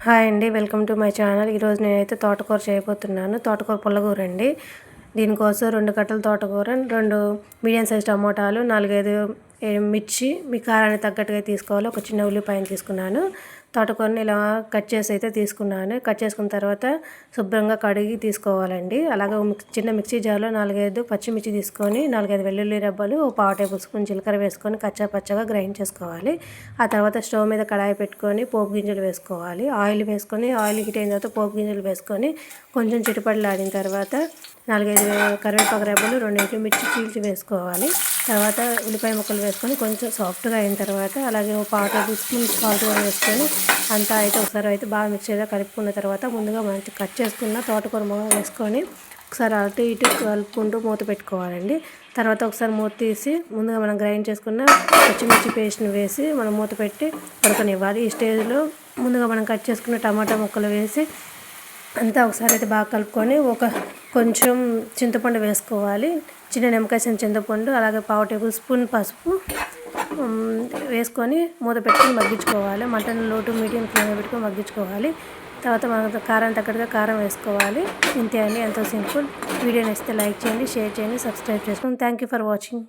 Hi అండి. Welcome to my channel. ఈరోజు నేనైతే తోటకూర చేయబోతున్నాను. తోటకూర పుల్లగూర అండి. దీనికోసం 2 కట్టల తోటకూర, 2 మీడియం సైజ్ టమోటాలు, 4, 5 మిర్చి మీ కారానికి తగ్గట్టుగా తీసుకోవాలి. ఒక చిన్న ఉల్లిపాయను తీసుకున్నాను. తోటకూరని ఇలా కట్ చేసి అయితే తీసుకున్నాను. కట్ చేసుకున్న తర్వాత శుభ్రంగా కడిగి తీసుకోవాలండి. అలాగే చిన్న మిక్సీ జార్లో 4, 5 పచ్చిమిర్చి తీసుకొని 4, 5 వెల్లుల్లి రెబ్బలు, ఒక పావు టేబుల్ స్పూన్ జీలకర్ర వేసుకొని కచ్చా పచ్చగా గ్రైండ్ చేసుకోవాలి. ఆ తర్వాత స్టవ్ మీద కడాయి పెట్టుకొని పోపు గింజలు వేసుకోవాలి. ఆయిల్ వేసుకొని ఆయిల్ హీట్ అయిన తర్వాత పోపు గింజలు వేసుకొని కొంచెం చిటపటలాడిన తర్వాత 4, 5 కరివేపాకు రెబ్బలు, 2 మిర్చి చీల్చి వేసుకోవాలి. తర్వాత ఉల్లిపాయ ముక్కలు వేసుకొని కొంచెం సాఫ్ట్గా అయిన తర్వాత అలాగే ఒక పావు టేబుల్ స్పూన్ సాల్ట్ కూడా వేసుకొని అంతా అయితే ఒకసారి అయితే బాగా మిక్సీగా కలుపుకున్న తర్వాత ముందుగా మనం కట్ చేసుకున్న తోటకూర వేసుకొని ఒకసారి అటు ఇటు కలుపుకుంటూ మూత పెట్టుకోవాలండి. తర్వాత ఒకసారి మూత తీసి ముందుగా మనం గ్రైండ్ చేసుకున్న పచ్చిమిర్చి పేస్ట్ని వేసి మనం మూత పెట్టి ఉడకనివ్వాలి. ఈ స్టేజ్లో ముందుగా మనం కట్ చేసుకున్న టమాటా ముక్కలు వేసి అంతా ఒకసారి అయితే బాగా కలుపుకొని కొంచెం చింతపండు వేసుకోవాలి. చిన్న నిమ్మకాయ చింతపండు, అలాగే పావు టేబుల్ స్పూన్ పసుపు వేసుకొని మూత పెట్టుకొని మగ్గించుకోవాలి. మటన్ లో టు మీడియం ఫ్లేమ్లో పెట్టుకొని మగ్గించుకోవాలి. తర్వాత మనకు కారం తగ్గట్టుగా కారం వేసుకోవాలి. ఇంతే అండి, ఎంతో సింపుల్. వీడియో నచ్చితే లైక్ చేయండి, షేర్ చేయండి, సబ్స్క్రైబ్ చేసుకోండి. Thank you for watching.